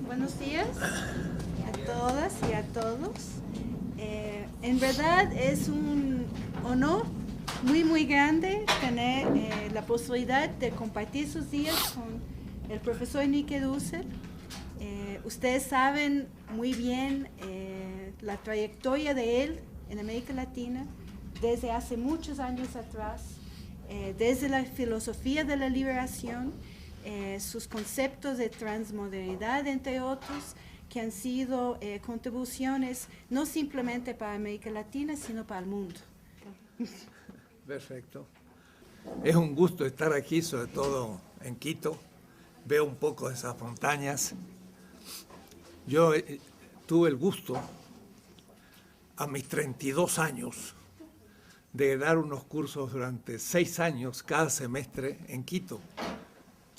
Buenos días a todas y a todos. En verdad es un honor muy grande tener la posibilidad de compartir sus días con el profesor Enrique Dussel. Ustedes saben muy bien la trayectoria de él en América Latina desde hace muchos años atrás, desde la filosofía de la liberación, sus conceptos de transmodernidad, entre otros, que han sido contribuciones no simplemente para América Latina, sino para el mundo. Perfecto. Es un gusto estar aquí, sobre todo en Quito. Veo un poco de esas montañas. Yo tuve el gusto, a mis 32 años, de dar unos cursos durante 6 años, cada semestre, en Quito.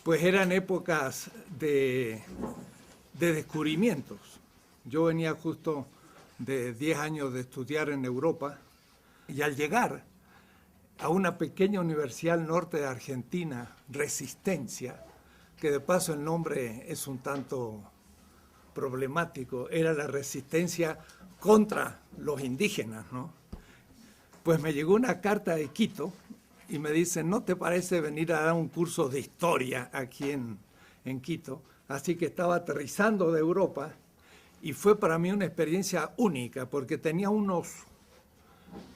Pues eran épocas de descubrimientos. Yo venía justo de 10 años de estudiar en Europa y al llegar a una pequeña universidad al norte de Argentina, Resistencia, que de paso el nombre es un tanto problemático, era la resistencia contra los indígenas, ¿no? Pues me llegó una carta de Quito y me dicen, ¿no te parece venir a dar un curso de historia aquí en Quito? Así que estaba aterrizando de Europa y fue para mí una experiencia única porque tenía unos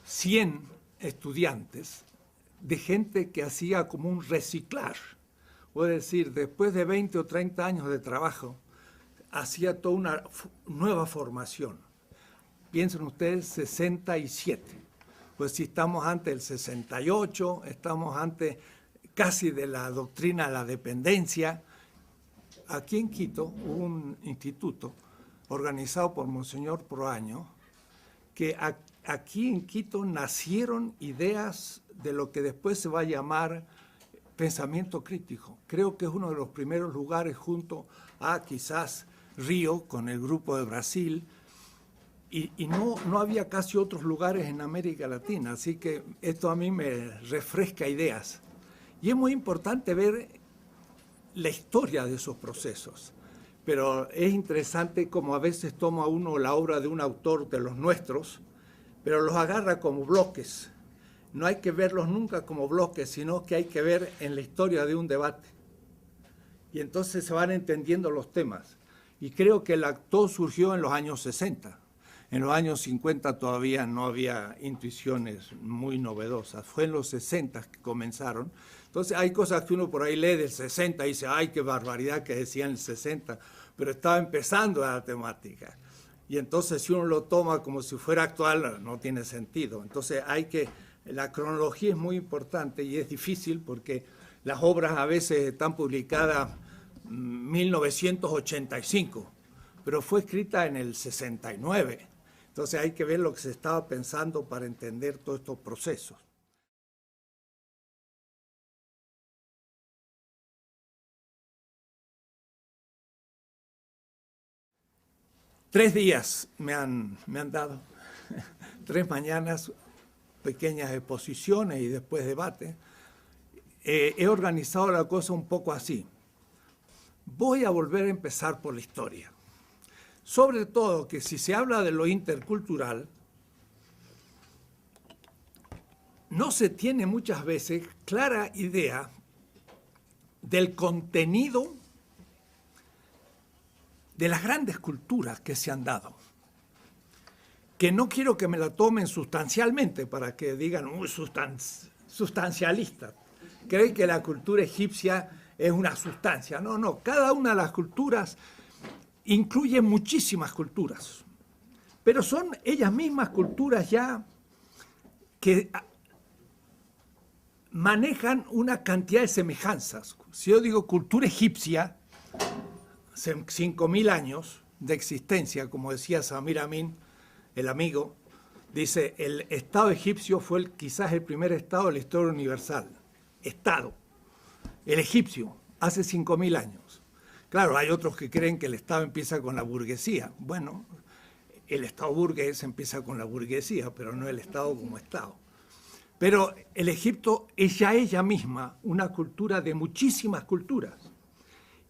100 estudiantes de gente que hacía como un reciclaje. Es decir, después de 20 o 30 años de trabajo, hacía toda una nueva formación. Piensen ustedes, 67. Pues si estamos ante el 68, estamos ante casi de la doctrina de la dependencia. Aquí en Quito hubo un instituto organizado por Monseñor Proaño, que aquí en Quito nacieron ideas de lo que después se va a llamar pensamiento crítico. Creo que es uno de los primeros lugares junto a quizás Río con el grupo de Brasil, y no había casi otros lugares en América Latina, así que esto a mí me refresca ideas. Y es muy importante ver la historia de esos procesos, pero es interesante como a veces toma uno la obra de un autor de los nuestros, pero los agarra como bloques. No hay que verlos nunca como bloques, sino que hay que ver en la historia de un debate. Y entonces se van entendiendo los temas. Y creo que todo surgió en los años 60. En los años 50 todavía no había intuiciones muy novedosas. Fue en los 60 que comenzaron. Entonces hay cosas que uno por ahí lee del 60 y dice, ¡ay, qué barbaridad que decía en el 60! Pero estaba empezando la temática. Y entonces si uno lo toma como si fuera actual, no tiene sentido. Entonces la cronología es muy importante y es difícil porque las obras a veces están publicadas en 1985, pero fue escrita en el 69. Entonces hay que ver lo que se estaba pensando para entender todos estos procesos. Tres días me han dado, 3 mañanas, pequeñas exposiciones y después debates, he organizado la cosa un poco así. Voy a volver a empezar por la historia. Sobre todo que si se habla de lo intercultural, no se tiene muchas veces clara idea del contenido de las grandes culturas que se han dado. Que no quiero que me la tomen sustancialmente para que digan, uy, sustancialista. Creen que la cultura egipcia es una sustancia. No, no, cada una de las culturas incluye muchísimas culturas, pero son ellas mismas culturas ya que manejan una cantidad de semejanzas. Si yo digo cultura egipcia, 5.000 años de existencia, como decía Samir Amin, el amigo, dice, el Estado egipcio fue quizás el primer Estado de la historia universal. Estado, el egipcio, hace 5.000 años. Claro, hay otros que creen que el Estado empieza con la burguesía. Bueno, el Estado burgués empieza con la burguesía, pero no el Estado como Estado. Pero el Egipto es ya ella misma una cultura de muchísimas culturas.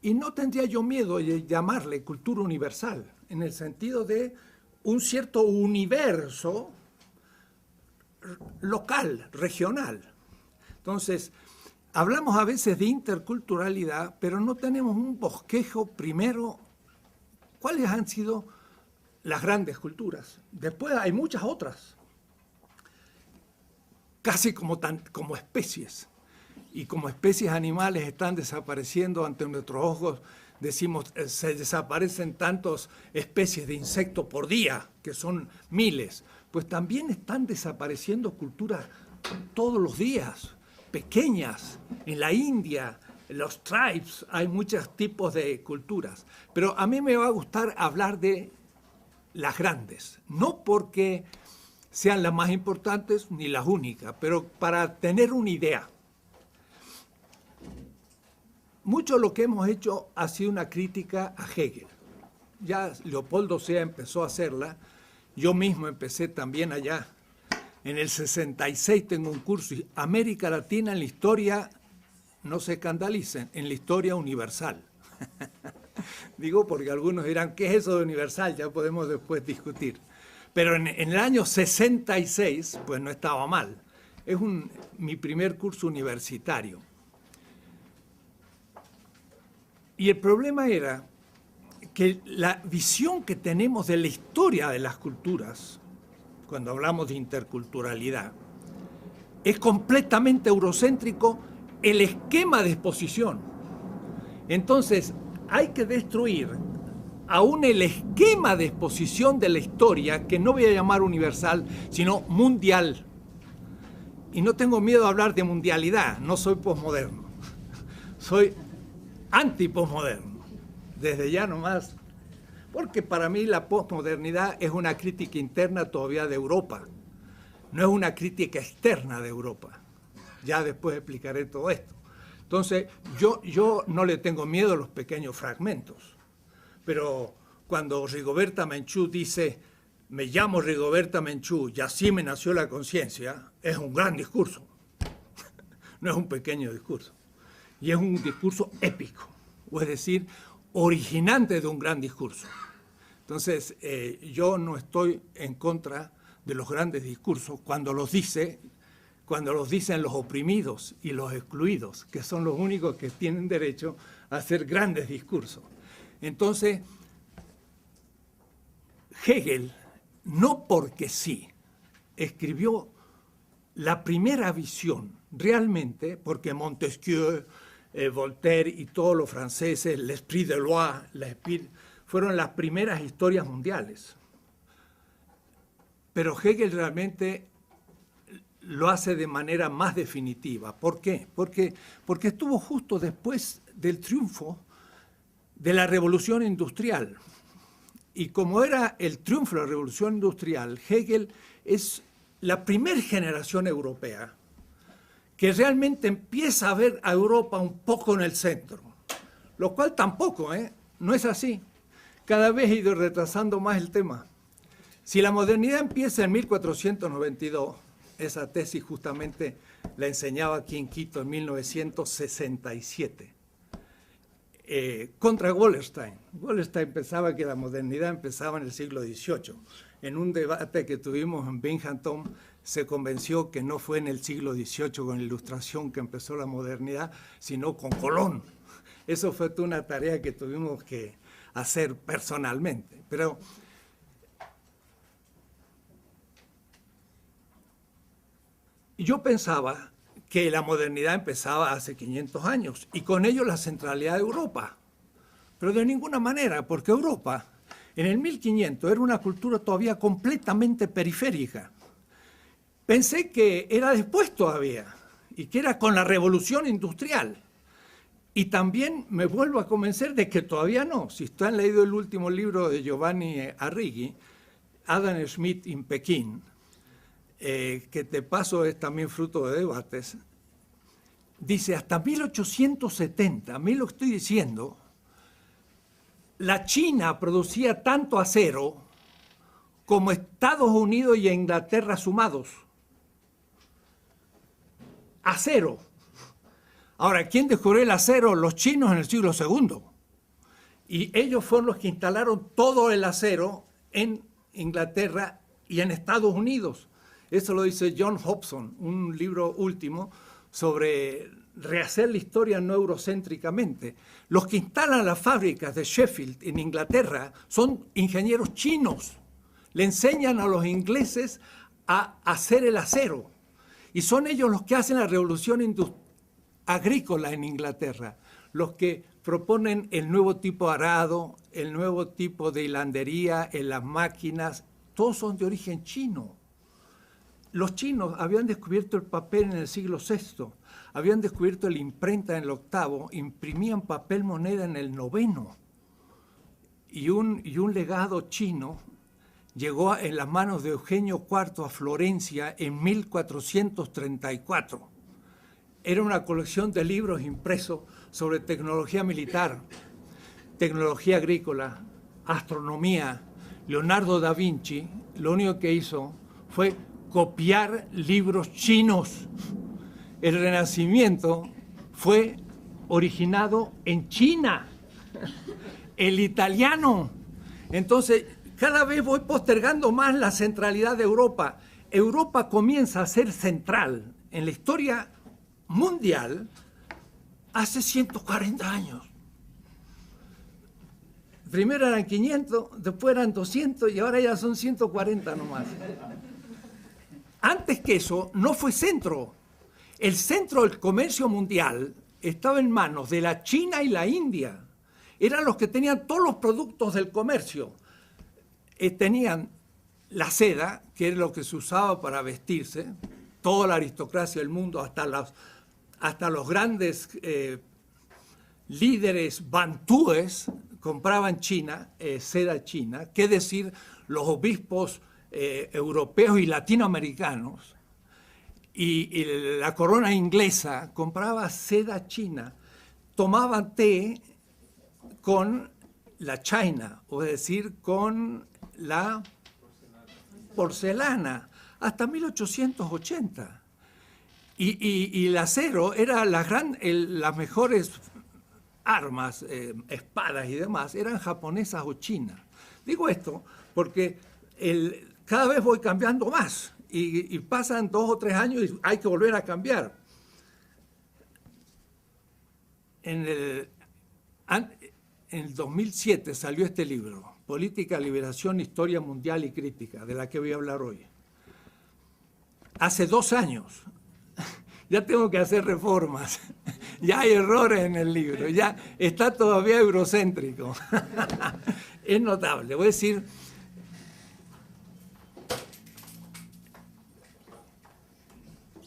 Y no tendría yo miedo de llamarle cultura universal, en el sentido de un cierto universo local, regional. Entonces, hablamos a veces de interculturalidad, pero no tenemos un bosquejo primero. ¿Cuáles han sido las grandes culturas? Después hay muchas otras, casi como especies. Y como especies animales están desapareciendo ante nuestros ojos, decimos, se desaparecen tantas especies de insectos por día, que son miles. Pues también están desapareciendo culturas todos los días, pequeñas. En la India, en los tribes, hay muchos tipos de culturas. Pero a mí me va a gustar hablar de las grandes, no porque sean las más importantes ni las únicas, pero para tener una idea. Mucho lo que hemos hecho ha sido una crítica a Hegel. Ya Leopoldo Sea empezó a hacerla, yo mismo empecé también allá. En el 66 tengo un curso, América Latina en la historia, no se escandalicen, en la historia universal. Digo porque algunos dirán, ¿qué es eso de universal? Ya podemos después discutir. Pero en el año 66, pues no estaba mal. Es mi primer curso universitario. Y el problema era que la visión que tenemos de la historia de las culturas, cuando hablamos de interculturalidad, es completamente eurocéntrico el esquema de exposición. Entonces, hay que destruir aún el esquema de exposición de la historia, que no voy a llamar universal, sino mundial. Y no tengo miedo de hablar de mundialidad, no soy posmoderno. Soy anti-posmoderno, desde ya nomás, porque para mí la posmodernidad es una crítica interna todavía de Europa, no es una crítica externa de Europa. Ya después explicaré todo esto. Entonces, yo no le tengo miedo a los pequeños fragmentos, pero cuando Rigoberta Menchú dice, me llamo Rigoberta Menchú y así me nació la conciencia, es un gran discurso, no es un pequeño discurso. Y es un discurso épico, o es decir, originante de un gran discurso. Entonces, yo no estoy en contra de los grandes discursos cuando los dicen los oprimidos y los excluidos, que son los únicos que tienen derecho a hacer grandes discursos. Entonces, Hegel, no porque sí, escribió la primera visión realmente, porque Montesquieu, Voltaire y todos los franceses, l'esprit de loi, fueron las primeras historias mundiales. Pero Hegel realmente lo hace de manera más definitiva. ¿Por qué? Porque estuvo justo después del triunfo de la Revolución Industrial. Y como era el triunfo de la Revolución Industrial, Hegel es la primera generación europea que realmente empieza a ver a Europa un poco en el centro, lo cual tampoco, no es así. Cada vez he ido retrasando más el tema. Si la modernidad empieza en 1492, esa tesis justamente la enseñaba aquí en Quito en 1967. Contra Wallerstein. Wallerstein pensaba que la modernidad empezaba en el siglo XVIII. En un debate que tuvimos en Binghamton, se convenció que no fue en el siglo XVIII con la Ilustración que empezó la modernidad, sino con Colón. Eso fue toda una tarea que tuvimos que hacer personalmente. Pero yo pensaba que la modernidad empezaba hace 500 años y con ello la centralidad de Europa. Pero de ninguna manera, porque Europa en el 1500 era una cultura todavía completamente periférica. Pensé que era después todavía y que era con la revolución industrial. Y también me vuelvo a convencer de que todavía no. Si ustedes han leído el último libro de Giovanni Arrighi, Adam Smith in Pekín, que de paso es también fruto de debates, dice hasta 1870, a mí lo estoy diciendo, la China producía tanto acero como Estados Unidos y Inglaterra sumados. Acero. Ahora, ¿quién descubrió el acero? Los chinos en el siglo II. Y ellos fueron los que instalaron todo el acero en Inglaterra y en Estados Unidos. Eso lo dice John Hobson, un libro último sobre rehacer la historia no eurocéntricamente. Los que instalan las fábricas de Sheffield en Inglaterra son ingenieros chinos. Le enseñan a los ingleses a hacer el acero. Y son ellos los que hacen la revolución agrícola en Inglaterra, los que proponen el nuevo tipo de arado, el nuevo tipo de hilandería en las máquinas. Todos son de origen chino. Los chinos habían descubierto el papel en el siglo VI, habían descubierto la imprenta en el VIII, imprimían papel moneda en el IX. Y un legado chino llegó en las manos de Eugenio IV a Florencia en 1434. Era una colección de libros impresos sobre tecnología militar, tecnología agrícola, astronomía. Leonardo da Vinci lo único que hizo fue copiar libros chinos. El Renacimiento fue originado en China, el italiano. Entonces, cada vez voy postergando más la centralidad de Europa. Europa comienza a ser central en la historia mundial hace 140 años. Primero eran 500, después eran 200 y ahora ya son 140 nomás. Antes que eso, no fue centro. El centro del comercio mundial estaba en manos de la China y la India. Eran los que tenían todos los productos del comercio. Tenían la seda, que era lo que se usaba para vestirse, toda la aristocracia del mundo, hasta los grandes líderes bantúes compraban seda china, qué decir los obispos europeos y latinoamericanos, y la corona inglesa compraba seda china, tomaban té con la china, o es decir, con la porcelana, hasta 1880. Y el acero era las mejores armas, espadas y demás, eran japonesas o chinas. Digo esto porque cada vez voy cambiando más y pasan 2 o 3 años y hay que volver a cambiar. En el 2007 salió este libro, Política, Liberación, Historia Mundial y Crítica, de la que voy a hablar hoy. Hace 2 años ya tengo que hacer reformas, ya hay errores en el libro, ya está todavía eurocéntrico. Es notable, voy a decir,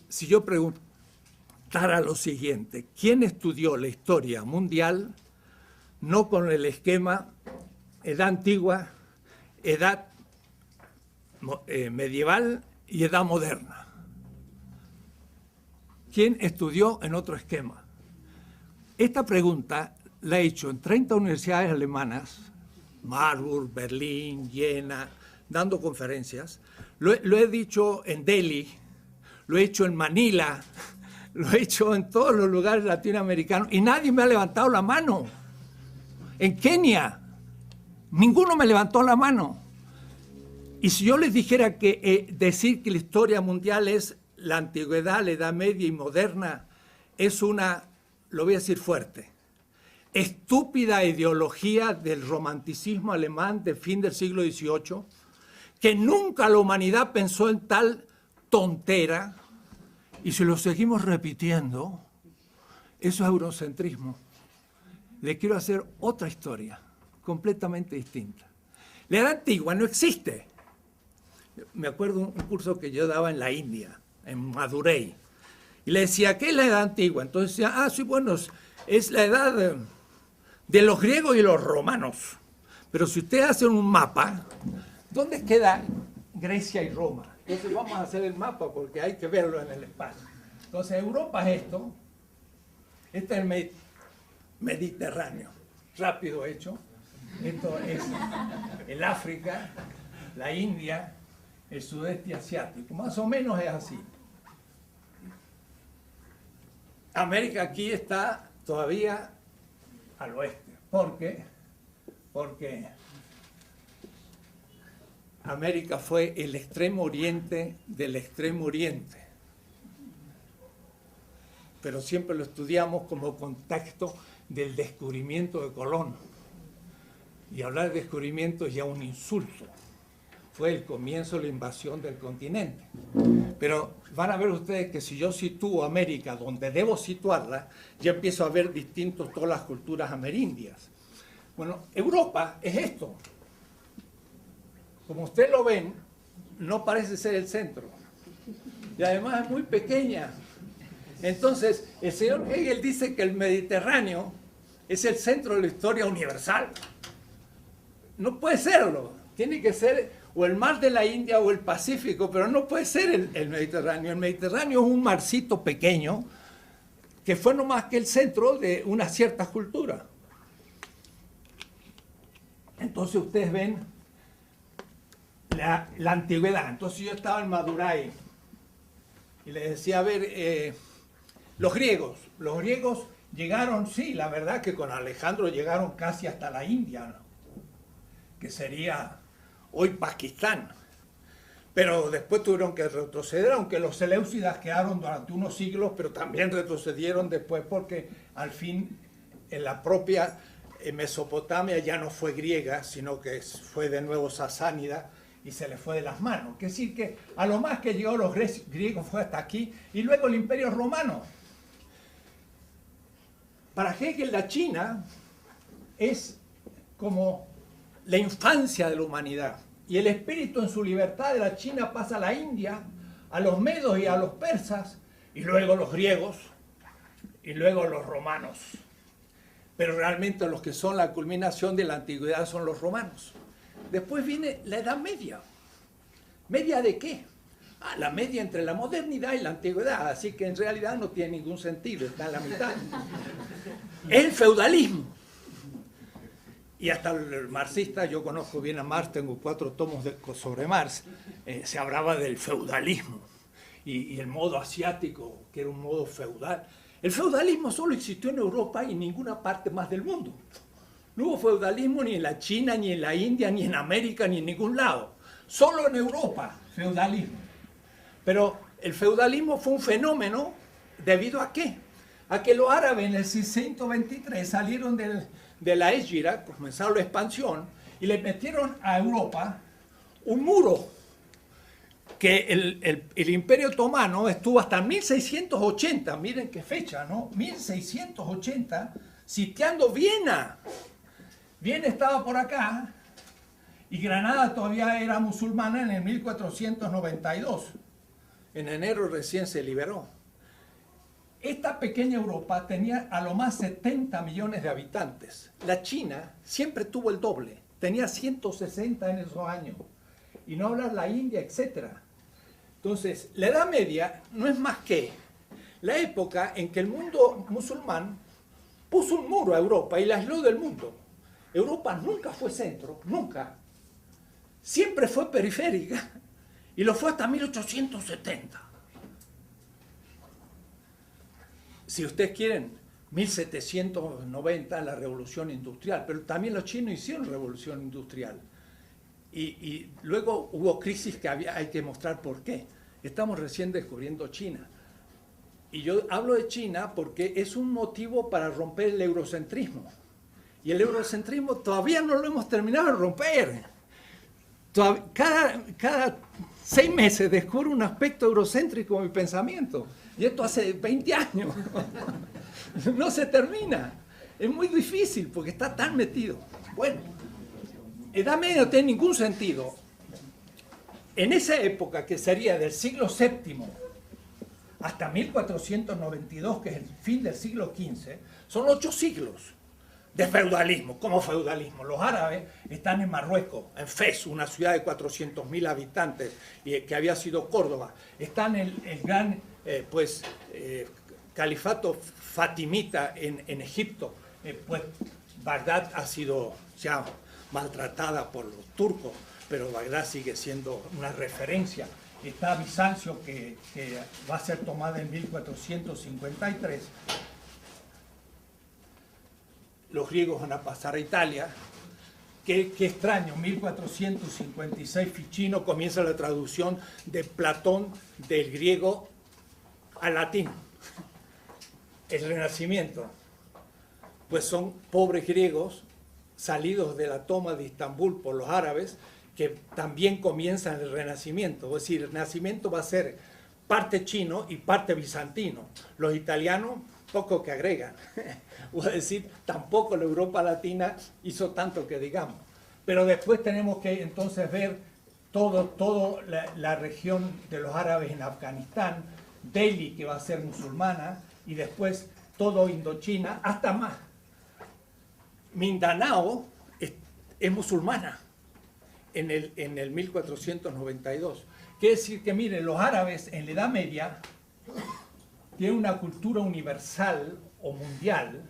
si yo preguntara lo siguiente, ¿quién estudió la historia mundial no con el esquema edad antigua, edad medieval y edad moderna? ¿Quién estudió en otro esquema? Esta pregunta la he hecho en 30 universidades alemanas, Marburg, Berlín, Jena, dando conferencias. Lo he dicho en Delhi, lo he hecho en Manila, lo he hecho en todos los lugares latinoamericanos y nadie me ha levantado la mano. En Kenia, ninguno me levantó la mano. Y si yo les dijera que decir que la historia mundial es la antigüedad, la Edad Media y moderna, es una, lo voy a decir fuerte, estúpida ideología del romanticismo alemán del fin del siglo XVIII, que nunca la humanidad pensó en tal tontera, y si lo seguimos repitiendo, eso es eurocentrismo. Le quiero hacer otra historia, completamente distinta. La Edad Antigua no existe. Me acuerdo un curso que yo daba en la India, en Madurai, y le decía, ¿qué es la Edad Antigua? Entonces decía, sí, bueno, es la edad de los griegos y los romanos. Pero si ustedes hacen un mapa, ¿dónde queda Grecia y Roma? Entonces vamos a hacer el mapa porque hay que verlo en el espacio. Entonces Europa es esto, este es el Mediterráneo, rápido hecho. Esto es el África, la India, el sudeste asiático, más o menos es así. América aquí está todavía al oeste. ¿Por qué? Porque América fue el extremo oriente del extremo oriente. Pero siempre lo estudiamos como contexto del descubrimiento de Colón. Y hablar de descubrimiento es ya un insulto. Fue el comienzo de la invasión del continente. Pero van a ver ustedes que si yo sitúo América donde debo situarla, ya empiezo a ver distintos todas las culturas amerindias. Bueno, Europa es esto. Como ustedes lo ven, no parece ser el centro. Y además es muy pequeña. Entonces, el señor Hegel dice que el Mediterráneo es el centro de la historia universal. No puede serlo. Tiene que ser o el mar de la India o el Pacífico, pero no puede ser el Mediterráneo. El Mediterráneo es un marcito pequeño que fue no más que el centro de una cierta cultura. Entonces ustedes ven la antigüedad. Entonces yo estaba en Madurai y les decía, a ver, los griegos llegaron, sí, la verdad que con Alejandro llegaron casi hasta la India, ¿no? Que sería hoy Pakistán. Pero después tuvieron que retroceder, aunque los seleucidas quedaron durante unos siglos, pero también retrocedieron después porque al fin en la propia Mesopotamia ya no fue griega, sino que fue de nuevo sasánida y se le fue de las manos. Es decir, que a lo más que llegó los griegos fue hasta aquí y luego el Imperio Romano. Para Hegel la China es como la infancia de la humanidad. Y el espíritu en su libertad de la China pasa a la India, a los medos y a los persas, y luego los griegos, y luego los romanos. Pero realmente los que son la culminación de la antigüedad son los romanos. Después viene la Edad Media. ¿Media de qué? La media entre la modernidad y la antigüedad, así que en realidad no tiene ningún sentido, está en la mitad. El feudalismo. Y hasta el marxista, yo conozco bien a Marx, tengo 4 tomos sobre Marx, se hablaba del feudalismo y el modo asiático, que era un modo feudal. El feudalismo solo existió en Europa y en ninguna parte más del mundo. No hubo feudalismo ni en la China, ni en la India, ni en América, ni en ningún lado. Solo en Europa, feudalismo. Pero el feudalismo fue un fenómeno ¿debido a qué? A que los árabes en el 623 salieron de la Égira, comenzaron la expansión, y le metieron a Europa un muro que el Imperio Otomano estuvo hasta 1680, miren qué fecha, ¿no? 1680, sitiando Viena. Viena estaba por acá, y Granada todavía era musulmana en el 1492. En enero recién se liberó. Esta pequeña Europa tenía a lo más 70 millones de habitantes. La China siempre tuvo el doble, tenía 160 en esos años. Y no hablar la India, etc. Entonces, la Edad Media no es más que la época en que el mundo musulmán puso un muro a Europa y la aisló del mundo. Europa nunca fue centro, nunca. Siempre fue periférica y lo fue hasta 1870. si ustedes quieren, 1790 la revolución industrial, pero también los chinos hicieron revolución industrial. Y luego hubo crisis que hay que mostrar por qué. Estamos recién descubriendo China. Y yo hablo de China porque es un motivo para romper el eurocentrismo. Y el eurocentrismo todavía no lo hemos terminado de romper. Cada 6 meses descubro un aspecto eurocéntrico de mi pensamiento. Y esto hace 20 años. No se termina. Es muy difícil porque está tan metido. Bueno, Edad Media no tiene ningún sentido. En esa época, que sería del siglo VII hasta 1492, que es el fin del siglo XV, son 8 siglos de feudalismo. ¿Cómo feudalismo? Los árabes están en Marruecos, en Fez, una ciudad de 400.000 habitantes, que había sido Córdoba. Están en el gran califato fatimita en Egipto. Pues Bagdad ha sido ya maltratada por los turcos, pero Bagdad sigue siendo una referencia. Está Bizancio, que va a ser tomada en 1453. Los griegos van a pasar a Italia. Qué extraño, 1456 Ficino comienza la traducción de Platón del griego al latín. El Renacimiento, pues son pobres griegos salidos de la toma de Estambul por los árabes, que también comienzan el Renacimiento. Es decir, el Renacimiento va a ser parte chino y parte bizantino. Los italianos, poco que agregan. Es decir, tampoco la Europa Latina hizo tanto que digamos. Pero después tenemos que entonces ver toda la región de los árabes en Afganistán, Delhi, que va a ser musulmana, y después todo Indochina, hasta más. Mindanao es musulmana en el 1492. Quiere decir que, miren, los árabes en la Edad Media tienen una cultura universal o mundial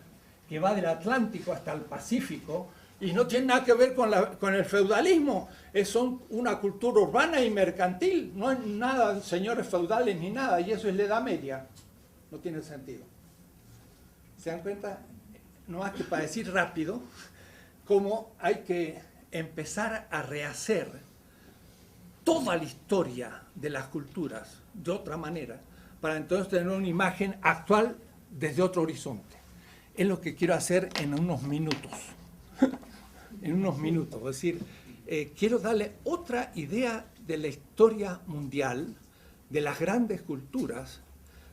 que va del Atlántico hasta el Pacífico y no tiene nada que ver con el feudalismo. Son una cultura urbana y mercantil. No hay nada de señores feudales ni nada, y eso es la Edad Media. No tiene sentido. ¿Se dan cuenta? No más que para decir rápido cómo hay que empezar a rehacer toda la historia de las culturas de otra manera, para entonces tener una imagen actual desde otro horizonte. Es lo que quiero hacer en unos minutos. En unos minutos. Es decir, quiero darle otra idea de la historia mundial, de las grandes culturas,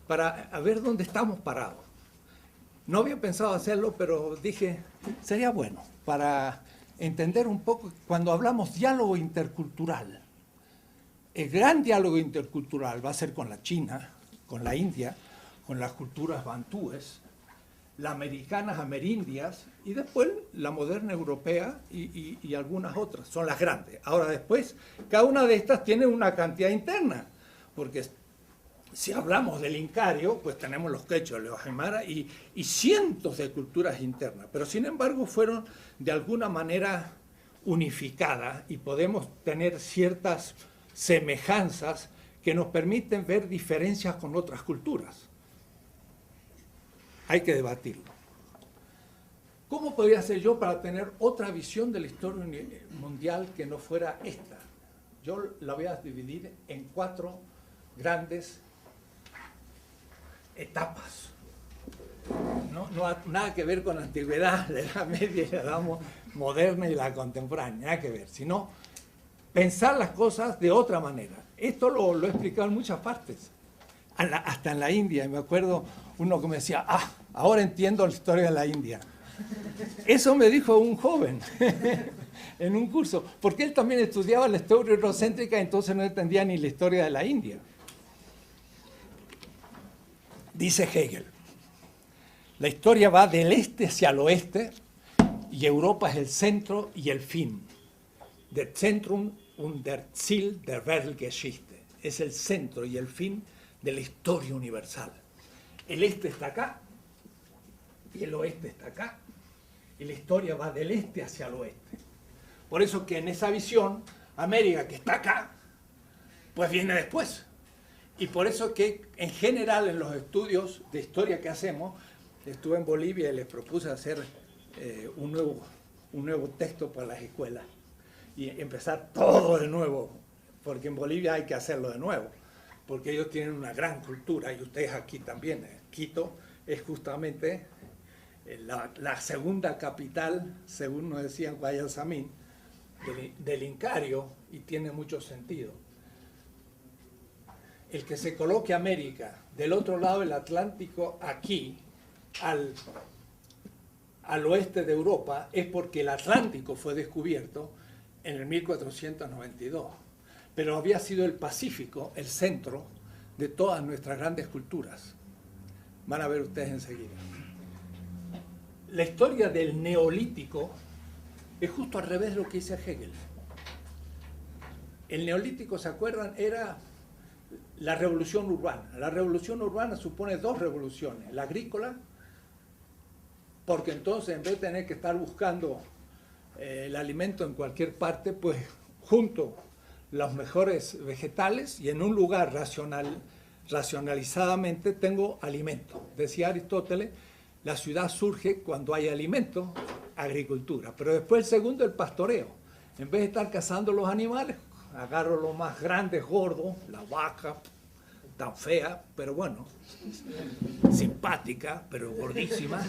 para ver dónde estamos parados. No había pensado hacerlo, pero dije, sería bueno para entender un poco cuando hablamos diálogo intercultural. El gran diálogo intercultural va a ser con la China, con la India, con las culturas bantúes, las americanas, amerindias, y después la moderna europea y algunas otras. Son las grandes. Ahora después, cada una de estas tiene una cantidad interna, porque si hablamos del Incario, pues tenemos los quechos, los aymara y cientos de culturas internas, pero sin embargo fueron de alguna manera unificadas y podemos tener ciertas semejanzas que nos permiten ver diferencias con otras culturas. Hay que debatirlo. ¿Cómo podría ser yo para tener otra visión de la historia mundial que no fuera esta? Yo la voy a dividir en 4 grandes etapas. No nada que ver con la antigüedad, la Edad Media, la Edad Moderna y la contemporánea, nada que ver, sino pensar las cosas de otra manera. Esto lo he explicado en muchas partes, hasta en la India. Me acuerdo uno que me decía, ahora entiendo la historia de la India. Eso me dijo un joven en un curso, porque él también estudiaba la historia eurocéntrica, entonces no entendía ni la historia de la India. Dice Hegel, la historia va del este hacia el oeste y Europa es el centro y el fin. Der Zentrum und der Ziel der Weltgeschichte. Es el centro y el fin de la historia universal. El este está acá y el oeste está acá. Y la historia va del este hacia el oeste. Por eso que en esa visión, América, que está acá, pues viene después. Y por eso que en general en los estudios de historia que hacemos, estuve en Bolivia y les propuse hacer un nuevo texto para las escuelas y empezar todo de nuevo, porque en Bolivia hay que hacerlo de nuevo, porque ellos tienen una gran cultura y ustedes aquí también. Quito es justamente la segunda capital, según nos decían Guayasamín, del Incario, y tiene mucho sentido. El que se coloque América del otro lado del Atlántico, aquí, al oeste de Europa, es porque el Atlántico fue descubierto en el 1492. Pero había sido el Pacífico el centro de todas nuestras grandes culturas. Van a ver ustedes enseguida. La historia del Neolítico es justo al revés de lo que dice Hegel. El Neolítico, ¿se acuerdan? Era la revolución urbana. La revolución urbana supone dos revoluciones. La agrícola, porque entonces en vez de tener que estar buscando el alimento en cualquier parte, pues junto los mejores vegetales y en un lugar racionalizadamente tengo alimento. Decía Aristóteles, la ciudad surge cuando hay alimento, agricultura. Pero después el segundo, el pastoreo. En vez de estar cazando los animales, agarro los más grandes, gordos, la vaca, tan fea, pero bueno, simpática, pero gordísima.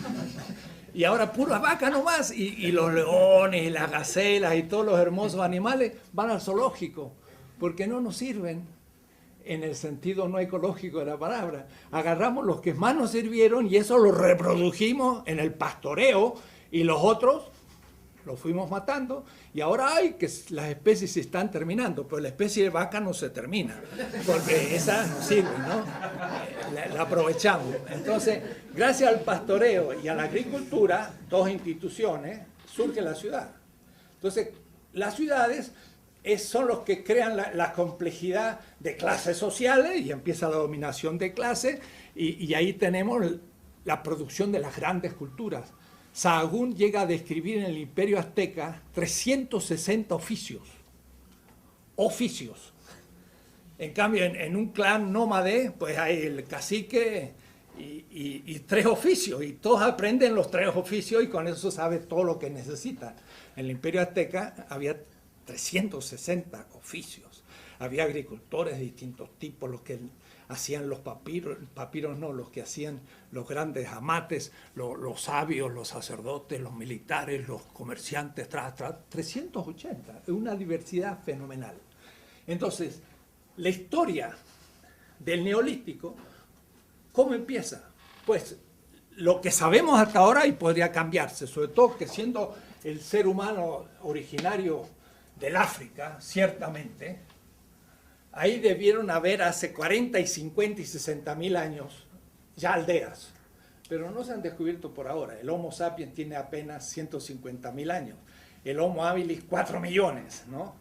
Y ahora pura vaca nomás, y los leones, y las gacelas, y todos los hermosos animales van al zoológico, porque no nos sirven en el sentido no ecológico de la palabra. Agarramos los que más nos sirvieron y eso lo reprodujimos en el pastoreo, y los otros los fuimos matando, y ahora hay que las especies se están terminando, pero la especie de vaca no se termina, porque esa no sirve, ¿no? La aprovechamos. Entonces, gracias al pastoreo y a la agricultura, dos instituciones, surge la ciudad. Entonces, las ciudades son los que crean la complejidad de clases sociales, y empieza la dominación de clases, y ahí tenemos la producción de las grandes culturas. Sahagún llega a describir en el Imperio Azteca 360 oficios. En cambio, en un clan nómade, pues hay el cacique y 3 oficios, y todos aprenden los 3 oficios y con eso saben todo lo que necesitan. En el Imperio Azteca había 360 oficios. Había agricultores de distintos tipos, los que hacían los papiros no, los que hacían los grandes amates, los sabios, los sacerdotes, los militares, los comerciantes, 380, es una diversidad fenomenal. Entonces, la historia del Neolítico, ¿cómo empieza? Pues lo que sabemos hasta ahora, y podría cambiarse, sobre todo que siendo el ser humano originario del África, ciertamente, ahí debieron haber hace 40 y 50 y 60 mil años ya aldeas, pero no se han descubierto por ahora. El Homo sapiens tiene apenas 150 mil años, el Homo habilis 4 millones, ¿no?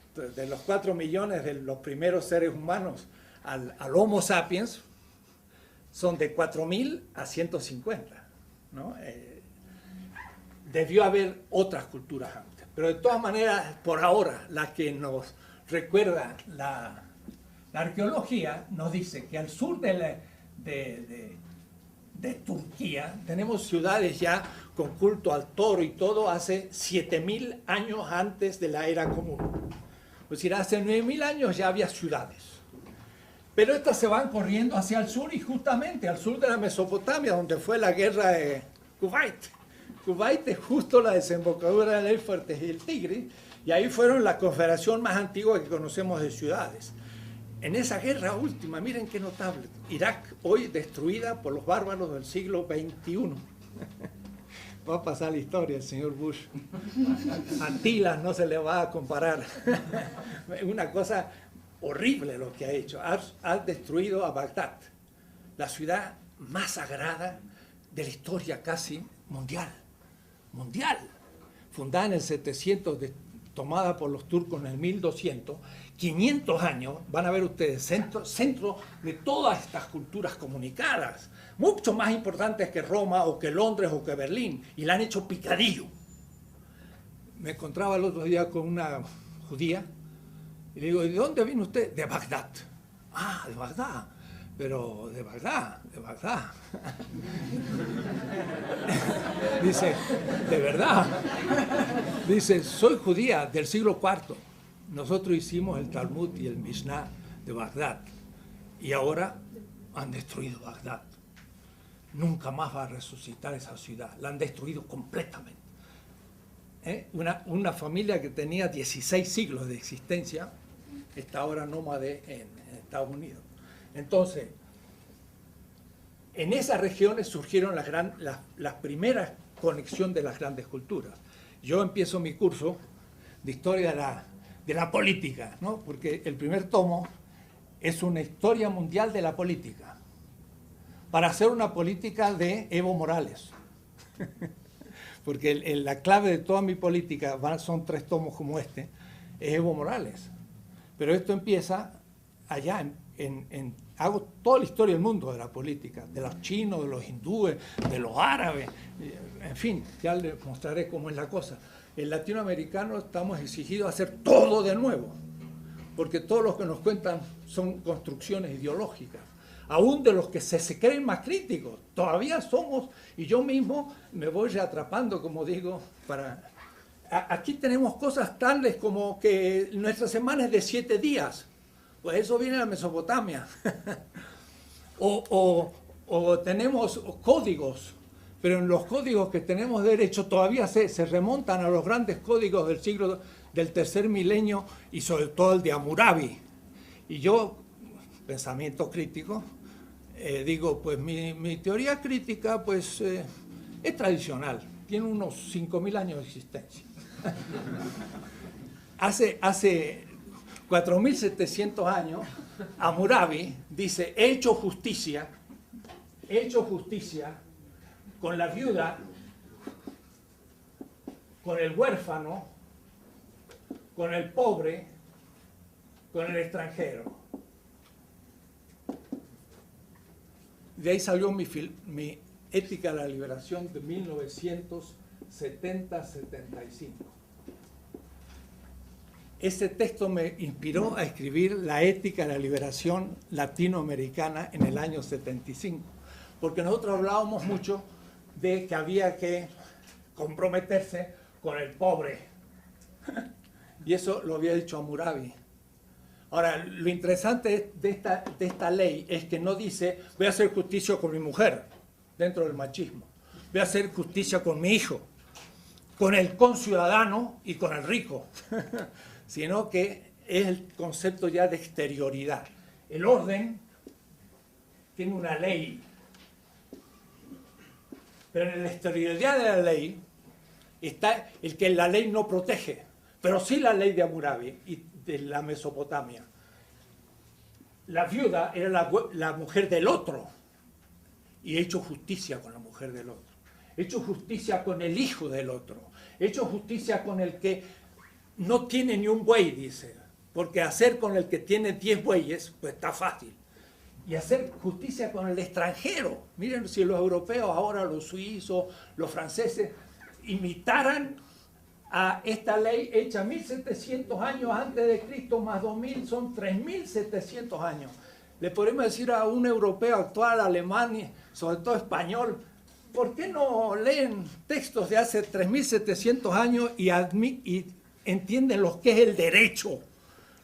Entonces, de los 4 millones de los primeros seres humanos al Homo sapiens, son de 4.000 a 150, ¿no? Debió haber otras culturas antes, pero de todas maneras, por ahora, la que nos recuerda la arqueología nos dice que al sur de Turquía tenemos ciudades ya con culto al toro y todo hace 7.000 años antes de la era común. Es decir, hace 9.000 años ya había ciudades. Pero estas se van corriendo hacia el sur, y justamente al sur de la Mesopotamia, donde fue la guerra de Kuwait. Kuwait es justo la desembocadura del Éufrates y el Tigris, y ahí fueron la confederación más antigua que conocemos de ciudades. En esa guerra última, miren qué notable, Irak hoy destruida por los bárbaros del siglo XXI. Va a pasar la historia el señor Bush. Atila no se le va a comparar. Es una cosa horrible lo que ha hecho. Ha destruido a Bagdad, la ciudad más sagrada de la historia casi mundial. Fundada en el 700, tomada por los turcos en el 1200, 500 años, van a ver ustedes, centro de todas estas culturas comunicadas, mucho más importantes que Roma o que Londres o que Berlín, y la han hecho picadillo. Me encontraba el otro día con una judía y le digo, ¿de dónde viene usted? De Bagdad. Ah, de Bagdad. Pero de Bagdad, de Bagdad. Dice, de verdad. Dice, soy judía del siglo IV. Nosotros hicimos el Talmud y el Mishnah de Bagdad. Y ahora han destruido Bagdad. Nunca más va a resucitar esa ciudad. La han destruido completamente. Una familia que tenía 16 siglos de existencia está ahora nómade en Estados Unidos. Entonces, en esas regiones surgieron las primeras conexiones de las grandes culturas. Yo empiezo mi curso de historia de la política, ¿no? Porque el primer tomo es una historia mundial de la política, para hacer una política de Evo Morales. Porque la clave de toda mi política, son 3 tomos como este, es Evo Morales. Pero esto empieza allá, hago toda la historia del mundo de la política, de los chinos, de los hindúes, de los árabes, en fin, ya les mostraré cómo es la cosa. El latinoamericano estamos exigidos a hacer todo de nuevo, porque todos los que nos cuentan son construcciones ideológicas, aún de los que se creen más críticos, todavía somos, y yo mismo me voy reatrapando, como digo, aquí tenemos cosas tales como que nuestra semana es de 7 días, pues eso viene de la Mesopotamia. o tenemos códigos, pero en los códigos que tenemos derecho todavía se remontan a los grandes códigos del siglo del tercer milenio y sobre todo el de Hammurabi. Y yo, pensamiento crítico, digo, pues mi teoría crítica pues es tradicional, tiene unos 5.000 años de existencia. Hace 4.700 años, Hammurabi dice, he hecho justicia con la viuda, con el huérfano, con el pobre, con el extranjero. De ahí salió mi Ética de la Liberación de 1970-75. Ese texto me inspiró a escribir la Ética de la Liberación Latinoamericana en el año 75, porque nosotros hablábamos mucho de que había que comprometerse con el pobre, y eso lo había dicho Hammurabi. Ahora, lo interesante de esta ley es que no dice voy a hacer justicia con mi mujer, dentro del machismo, voy a hacer justicia con mi hijo, con el conciudadano y con el rico, sino que es el concepto ya de exterioridad. El orden tiene una ley, pero en la exterioridad de la ley está el que la ley no protege, pero sí la ley de Hammurabi y de la Mesopotamia. La viuda era la mujer del otro, y he hecho justicia con la mujer del otro. He hecho justicia con el hijo del otro. He hecho justicia con el que no tiene ni un buey, dice, porque hacer con el que tiene 10 bueyes, pues está fácil. Y hacer justicia con el extranjero. Miren, si los europeos ahora, los suizos, los franceses, imitaran a esta ley hecha 1.700 años antes de Cristo, más 2.000, son 3.700 años. Le podemos decir a un europeo actual, alemán, sobre todo español, ¿por qué no leen textos de hace 3.700 años y entienden lo que es el derecho?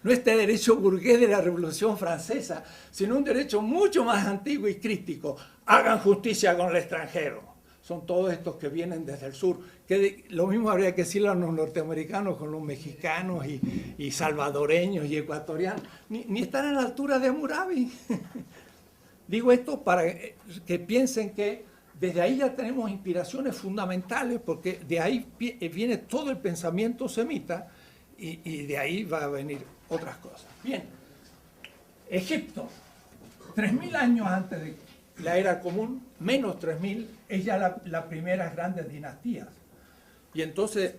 No este derecho burgués de la Revolución Francesa, sino un derecho mucho más antiguo y crítico. Hagan justicia con el extranjero. Son todos estos que vienen desde el sur. Que lo mismo habría que decirle a los norteamericanos con los mexicanos y salvadoreños y ecuatorianos. Ni están a la altura de Hammurabi. Digo esto para que piensen que desde ahí ya tenemos inspiraciones fundamentales, porque de ahí viene todo el pensamiento semita y de ahí va a venir otras cosas. Bien, Egipto, 3.000 años antes de la era común, menos 3.000, es ya la primera grandes dinastías. Y entonces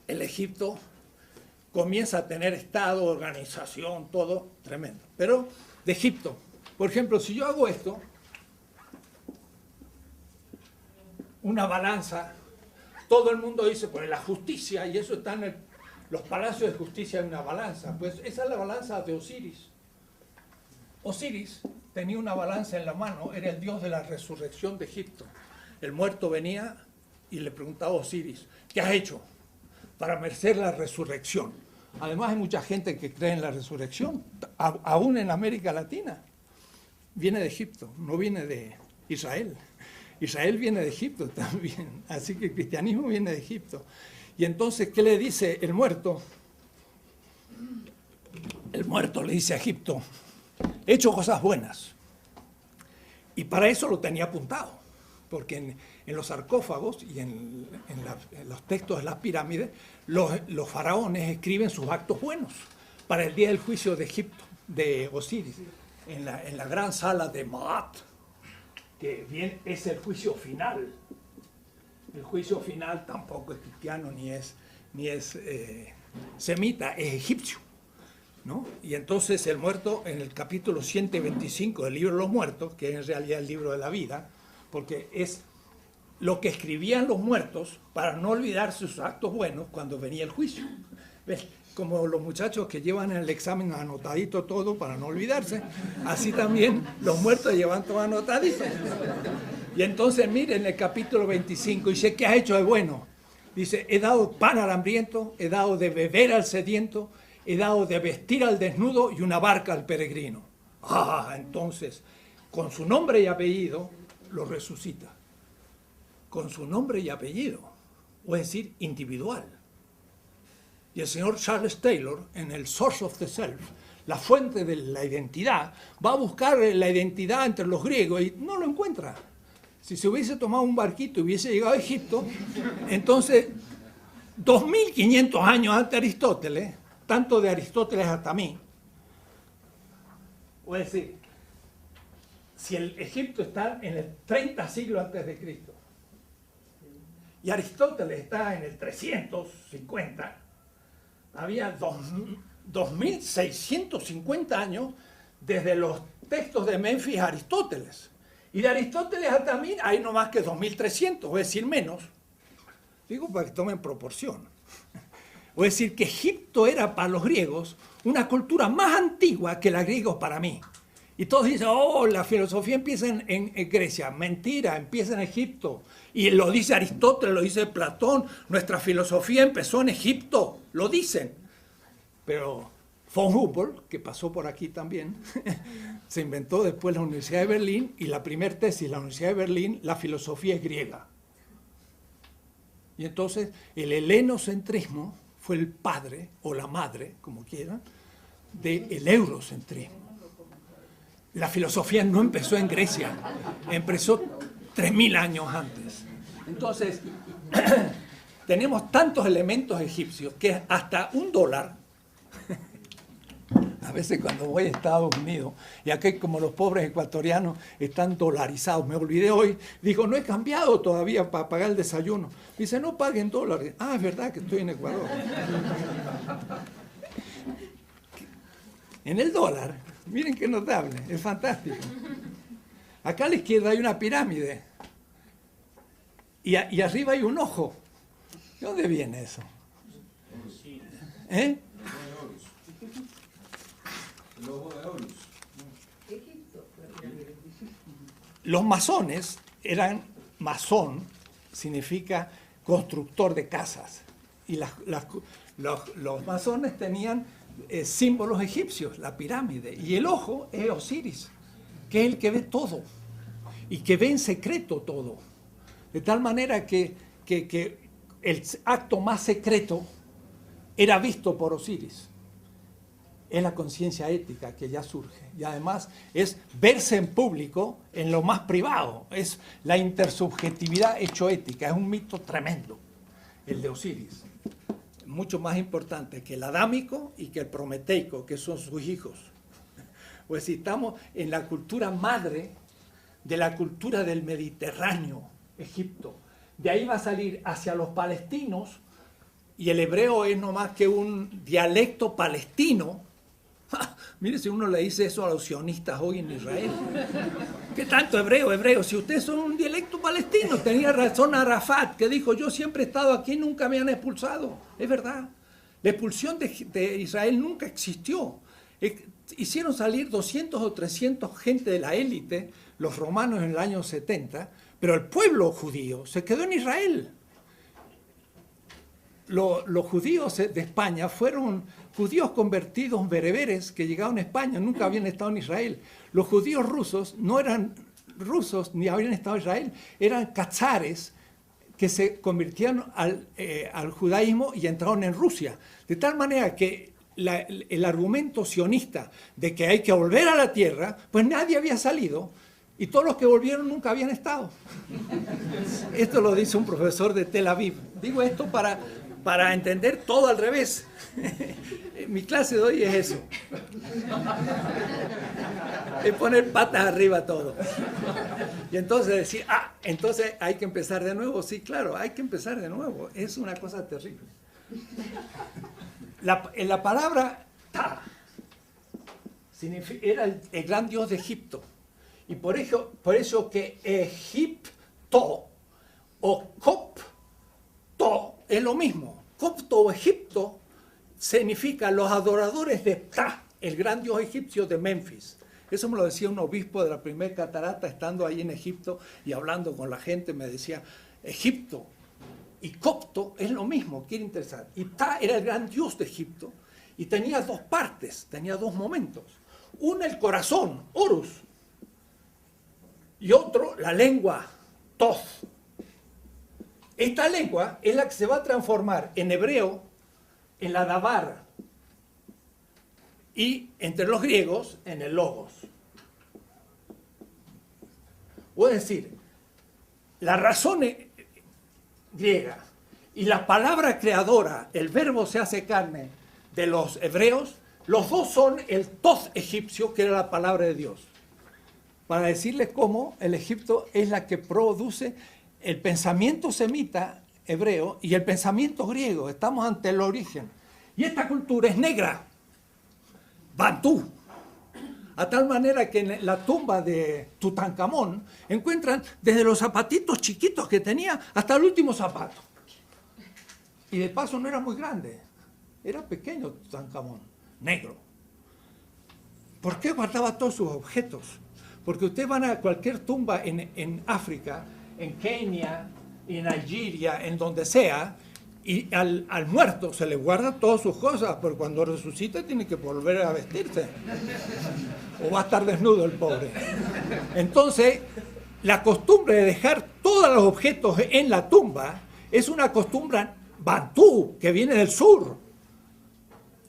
el Egipto comienza a tener Estado, organización, todo tremendo. Pero de Egipto, por ejemplo, si yo hago esto, una balanza, todo el mundo dice, pues la justicia, y eso está en los palacios de justicia, hay una balanza. Pues esa es la balanza de Osiris. Osiris tenía una balanza en la mano, era el dios de la resurrección de Egipto. El muerto venía y le preguntaba a Osiris, ¿qué has hecho para merecer la resurrección? Además hay mucha gente que cree en la resurrección, aún en América Latina. Viene de Egipto, no viene de Israel. Israel viene de Egipto también, así que el cristianismo viene de Egipto. Y entonces, ¿qué le dice el muerto? El muerto le dice a Egipto, he hecho cosas buenas. Y para eso lo tenía apuntado, porque en los sarcófagos y en los textos de las pirámides, los faraones escriben sus actos buenos para el día del juicio de Egipto, de Osiris, en la gran sala de Maat, que bien es el juicio final. El juicio final tampoco es cristiano ni es semita, es egipcio, ¿no? Y entonces el muerto, en el capítulo 125 del libro de los muertos, que es en realidad el libro de la vida, porque es lo que escribían los muertos para no olvidarse sus actos buenos cuando venía el juicio. ¿Ves? Como los muchachos que llevan en el examen anotadito todo para no olvidarse, así también los muertos llevan todo anotadito. Y entonces miren el capítulo 25, dice, ¿qué has hecho de bueno? Dice, he dado pan al hambriento, he dado de beber al sediento, he dado de vestir al desnudo y una barca al peregrino. Entonces, con su nombre y apellido, lo resucita. Con su nombre y apellido, o es decir, individual. Y el señor Charles Taylor, en el Source of the Self, la fuente de la identidad, va a buscar la identidad entre los griegos y no lo encuentra. Si se hubiese tomado un barquito y hubiese llegado a Egipto, entonces, 2500 años antes de Aristóteles, tanto de Aristóteles hasta mí, o es decir, si el Egipto está en el 30 siglos antes de Cristo, y Aristóteles está en el 350, había 2650 años desde los textos de Menfis a Aristóteles. Y de Aristóteles hasta mí hay no más que 2300, es decir, menos. Digo para que tomen proporción. O es decir, que Egipto era para los griegos una cultura más antigua que la griega para mí. Y todos dicen, la filosofía empieza en Grecia. Mentira, empieza en Egipto. Y lo dice Aristóteles, lo dice Platón. Nuestra filosofía empezó en Egipto, lo dicen. Pero von Humboldt, que pasó por aquí también, se inventó después la Universidad de Berlín y la primera tesis de la Universidad de Berlín, la filosofía es griega. Y entonces el helenocentrismo fue el padre o la madre, como quieran, del eurocentrismo. La filosofía no empezó en Grecia, empezó 3000 años antes. Entonces, tenemos tantos elementos egipcios que hasta $1, a veces cuando voy a Estados Unidos, y aquí como los pobres ecuatorianos están dolarizados, me olvidé hoy, digo, no he cambiado todavía para pagar el desayuno. Dice, no paguen dólares. Es verdad que estoy en Ecuador. En el dólar, miren qué notable, es fantástico. Acá a la izquierda hay una pirámide y arriba hay un ojo. ¿De dónde viene eso? ¿Eh? Los masones masón significa constructor de casas. Y los masones tenían símbolos egipcios, la pirámide. Y el ojo es Osiris, que es el que ve todo y que ve en secreto todo. De tal manera que el acto más secreto era visto por Osiris. Es la conciencia ética que ya surge. Y además es verse en público en lo más privado. Es la intersubjetividad hecho ética. Es un mito tremendo, el de Osiris. Mucho más importante que el adámico y que el prometeico, que son sus hijos. Pues si estamos en la cultura madre de la cultura del Mediterráneo, Egipto. De ahí va a salir hacia los palestinos, y el hebreo es no más que un dialecto palestino. Mire, si uno le dice eso a los sionistas hoy en Israel. ¿Qué tanto hebreo? Si ustedes son un dialecto palestino, tenía razón Arafat, que dijo, yo siempre he estado aquí, nunca me han expulsado. Es verdad. La expulsión de Israel nunca existió. Hicieron salir 200 o 300 gente de la élite, los romanos en el año 70, pero el pueblo judío se quedó en Israel. Los judíos de España fueron judíos convertidos bereberes que llegaron a España, nunca habían estado en Israel. Los judíos rusos no eran rusos ni habían estado en Israel, eran cazares que se convirtieron al judaísmo y entraron en Rusia. De tal manera que el argumento sionista de que hay que volver a la tierra, pues nadie había salido y todos los que volvieron nunca habían estado. Esto lo dice un profesor de Tel Aviv. Digo esto para entender todo al revés. Mi clase de hoy es eso. Es poner patas arriba todo. Y entonces decir, entonces hay que empezar de nuevo. Sí, claro, hay que empezar de nuevo. Es una cosa terrible. La palabra Ta era el gran dios de Egipto. Y por eso que Egipto o Copto es lo mismo. Copto o Egipto significa los adoradores de Ptah, el gran dios egipcio de Memphis. Eso me lo decía un obispo de la primera catarata, estando ahí en Egipto y hablando con la gente, me decía, Egipto y Copto es lo mismo, quiere interesar. Y Ptah era el gran dios de Egipto y tenía dos partes, tenía dos momentos. Uno, el corazón, Horus, y otro, la lengua, Toth. Esta lengua es la que se va a transformar en hebreo en la Dabar y entre los griegos en el Logos. O es decir, la razón griega y la palabra creadora, el verbo se hace carne de los hebreos, los dos son el Toth egipcio, que era la palabra de Dios. Para decirles cómo el Egipto es la que produce el pensamiento semita hebreo y el pensamiento griego. Estamos ante el origen. Y esta cultura es negra, bantú. A tal manera que en la tumba de Tutankamón encuentran desde los zapatitos chiquitos que tenía hasta el último zapato. Y de paso no era muy grande, era pequeño Tutankamón, negro. ¿Por qué guardaba todos sus objetos? Porque ustedes van a cualquier tumba en África, en Kenia, en Nigeria, en donde sea, y al muerto se le guarda todas sus cosas, pero cuando resucita tiene que volver a vestirse. O va a estar desnudo el pobre. Entonces, la costumbre de dejar todos los objetos en la tumba es una costumbre bantú, que viene del sur.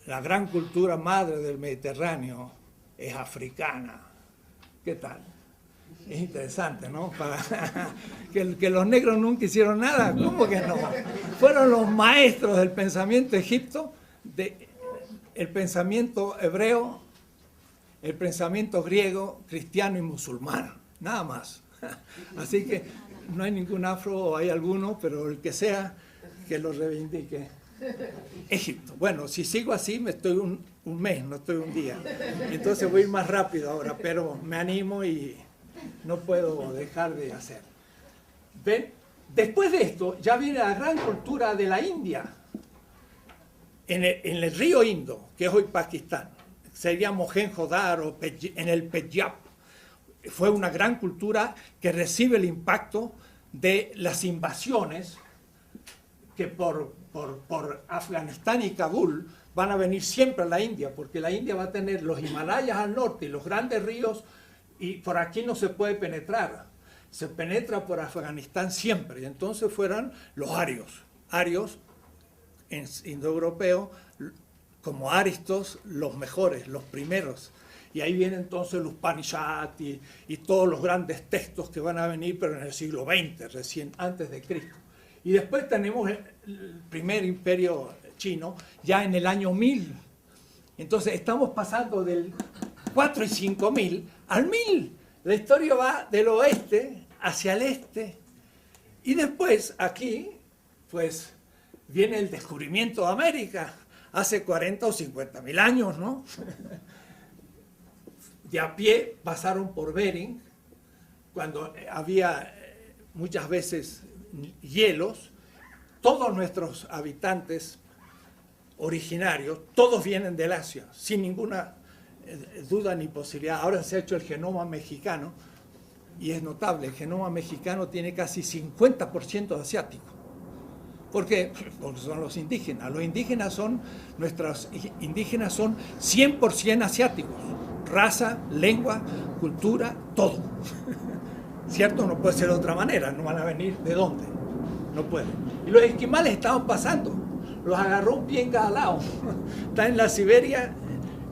La gran cultura madre del Mediterráneo es africana. ¿Qué tal? Es interesante, ¿no? Que los negros nunca hicieron nada. ¿Cómo que no? Fueron los maestros del pensamiento egipcio, el pensamiento hebreo, el pensamiento griego, cristiano y musulmán. Nada más. Así que no hay ningún afro, o hay alguno, pero el que sea, que lo reivindique. Egipto. Bueno, si sigo así, me estoy un mes, no estoy un día. Entonces voy a ir más rápido ahora, pero me animo y no puedo dejar de hacer. ¿Ven? Después de esto, ya viene la gran cultura de la India, en el río Indo, que es hoy Pakistán. Sería Mohenjo-Daro, en el Penyab. Fue una gran cultura que recibe el impacto de las invasiones que por Afganistán y Kabul van a venir siempre a la India, porque la India va a tener los Himalayas al norte y los grandes ríos, y por aquí no se puede penetrar. Se penetra por Afganistán siempre, y entonces fueron los arios en indoeuropeo, como Aristos, los mejores, los primeros. Y ahí vienen entonces los Upanishads y todos los grandes textos que van a venir, pero en el siglo XX, recién antes de Cristo. Y después tenemos el primer imperio chino, ya en el año 1000. Entonces estamos pasando del 4 y 5000 al 1000. La historia va del oeste hacia el este. Y después aquí, pues, viene el descubrimiento de América, hace 40 o 50 mil años, ¿no? De a pie pasaron por Bering, cuando había muchas veces hielos. Todos nuestros habitantes originarios, todos vienen del Asia, sin ninguna duda ni posibilidad. Ahora se ha hecho el genoma mexicano y es notable, el genoma mexicano tiene casi 50% asiático. ¿Por qué? Porque son los indígenas. Los indígenas son, nuestros indígenas son 100% asiáticos. Raza, lengua, cultura, todo. ¿Cierto? No puede ser de otra manera. No van a venir de dónde. No pueden. Y los esquimales estaban pasando. Los agarró un pie en cada lado. Está en la Siberia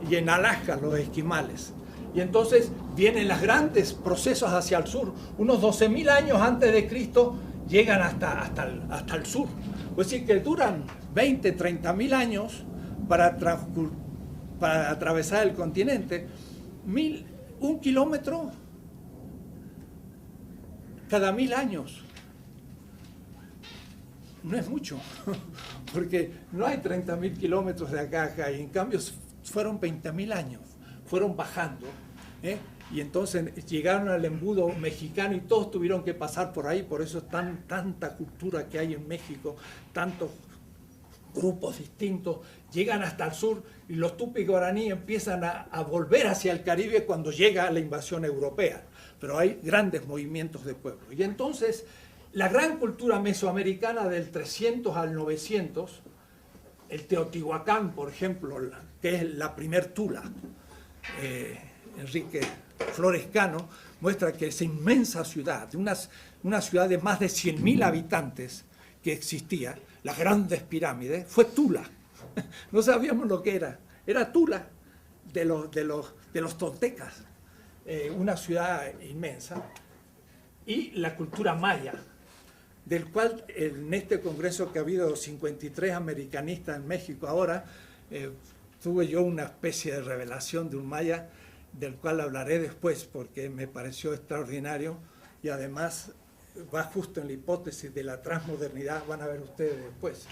y en Alaska los esquimales. Y entonces vienen los grandes procesos hacia el sur. Unos 12.000 años antes de Cristo llegan hasta el sur. Es decir, que duran 20, 30.000 años para atravesar el continente. 1 kilómetro cada 1.000 años. No es mucho, porque no hay 30.000 kilómetros de acá a acá, y en cambio fueron 20.000 años, fueron bajando, y entonces llegaron al embudo mexicano y todos tuvieron que pasar por ahí. Por eso es tanta cultura que hay en México, tantos grupos distintos, llegan hasta el sur y los tupi guaraní empiezan a volver hacia el Caribe cuando llega la invasión europea, pero hay grandes movimientos de pueblos. Y entonces la gran cultura mesoamericana del 300 al 900, el Teotihuacán, por ejemplo, que es la primer Tula, Enrique Flores Cano muestra que esa inmensa ciudad, una ciudad de más de 100.000 habitantes que existía, las grandes pirámides, fue Tula. No sabíamos lo que era Tula de los toltecas, una ciudad inmensa. Y la cultura maya, del cual en este congreso que ha habido 53 americanistas en México ahora, tuve yo una especie de revelación de un maya, del cual hablaré después porque me pareció extraordinario y además va justo en la hipótesis de la transmodernidad, van a ver ustedes después.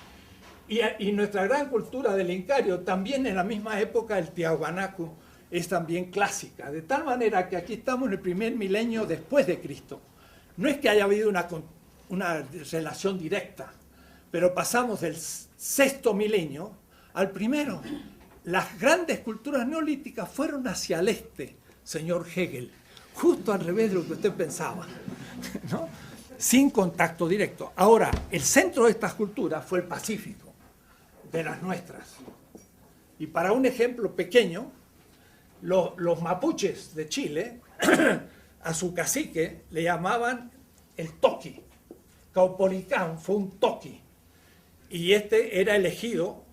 Y nuestra gran cultura del Incario, también en la misma época, el Tiahuanacu, es también clásica, de tal manera que aquí estamos en el primer milenio después de Cristo. No es que haya habido una relación directa, pero pasamos del sexto milenio al primero. Las grandes culturas neolíticas fueron hacia el este, señor Hegel, justo al revés de lo que usted pensaba, ¿no? Sin contacto directo. Ahora, el centro de estas culturas fue el Pacífico, de las nuestras. Y para un ejemplo pequeño, los mapuches de Chile, a su cacique le llamaban el Toqui. Caupolicán fue un Toqui. Y este era elegido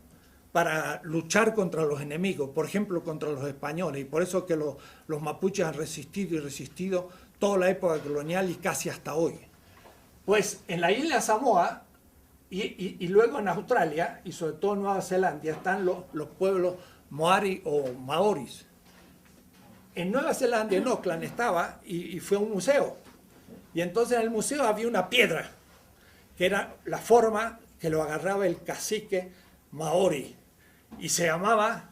para luchar contra los enemigos, por ejemplo, contra los españoles. Y por eso que los mapuches han resistido y resistido toda la época colonial y casi hasta hoy. Pues en la isla Samoa y luego en Australia y sobre todo en Nueva Zelanda están los pueblos Moari o Maoris. En Nueva Zelanda, en Auckland, estaba y fue a un museo. Y entonces en el museo había una piedra, que era la forma que lo agarraba el cacique Maori. Y se llamaba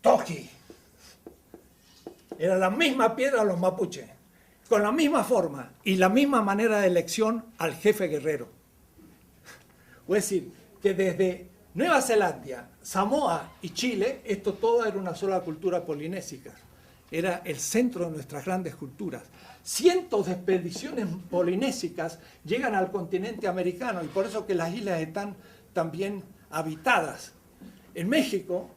Toqui. Era la misma piedra de los mapuches, con la misma forma y la misma manera de elección al jefe guerrero. Es decir, que desde Nueva Zelanda, Samoa y Chile, esto todo era una sola cultura polinésica. Era el centro de nuestras grandes culturas. Cientos de expediciones polinésicas llegan al continente americano y por eso que las islas están también habitadas. En México,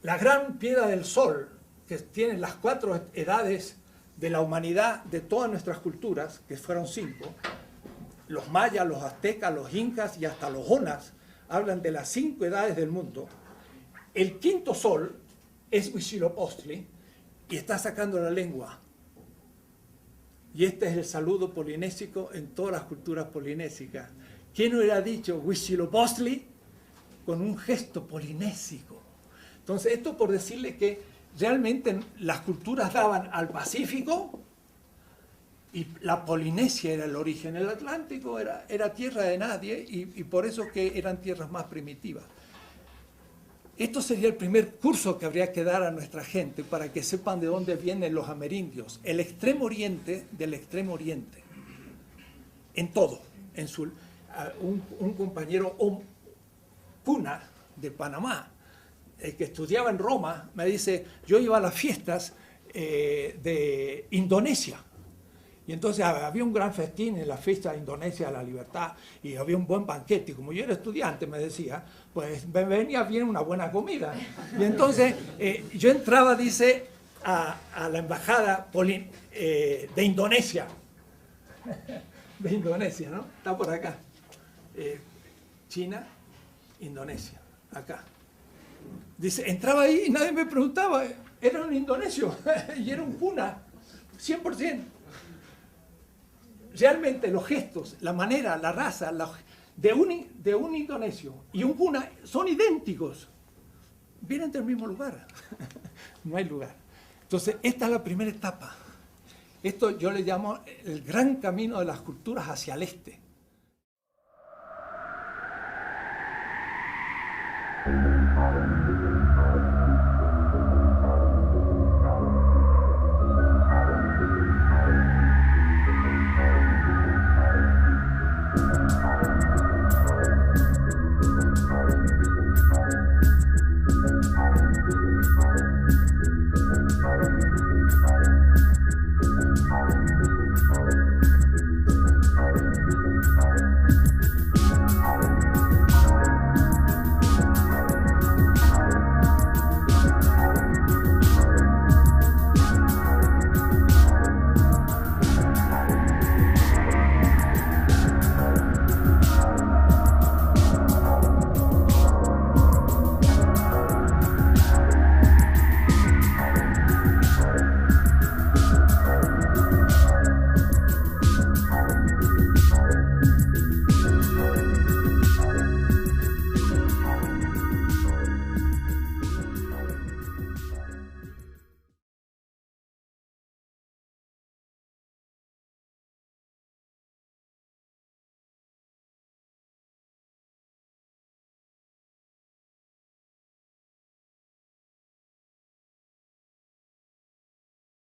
la gran piedra del Sol, que tiene las 4 edades de la humanidad de todas nuestras culturas, que fueron 5, los mayas, los aztecas, los incas y hasta los onas, hablan de las 5 edades del mundo. El quinto sol es Huitzilopochtli y está sacando la lengua. Y este es el saludo polinésico en todas las culturas polinésicas. ¿Quién hubiera dicho Huitzilopochtli con un gesto polinésico? Entonces, esto por decirle que realmente las culturas daban al Pacífico y la Polinesia era el origen. El Atlántico era tierra de nadie y por eso que eran tierras más primitivas. Esto sería el primer curso que habría que dar a nuestra gente para que sepan de dónde vienen los amerindios. El extremo oriente del extremo oriente. En todo. Un compañero Puna de Panamá que estudiaba en Roma, me dice, yo iba a las fiestas de Indonesia. Y entonces había un gran festín en la fiesta de Indonesia de la Libertad y había un buen banquete. Y como yo era estudiante, me decía, pues me venía bien una buena comida. Y entonces yo entraba, dice, a la embajada de Indonesia. De Indonesia, ¿no? Está por acá. China, Indonesia, acá. Dice, entraba ahí y nadie me preguntaba, era un indonesio y era un puna, 100%. Realmente los gestos, la manera, la raza de un indonesio y un puna son idénticos. Vienen del mismo lugar. No hay lugar. Entonces, esta es la primera etapa. Esto yo le llamo el gran camino de las culturas hacia el este.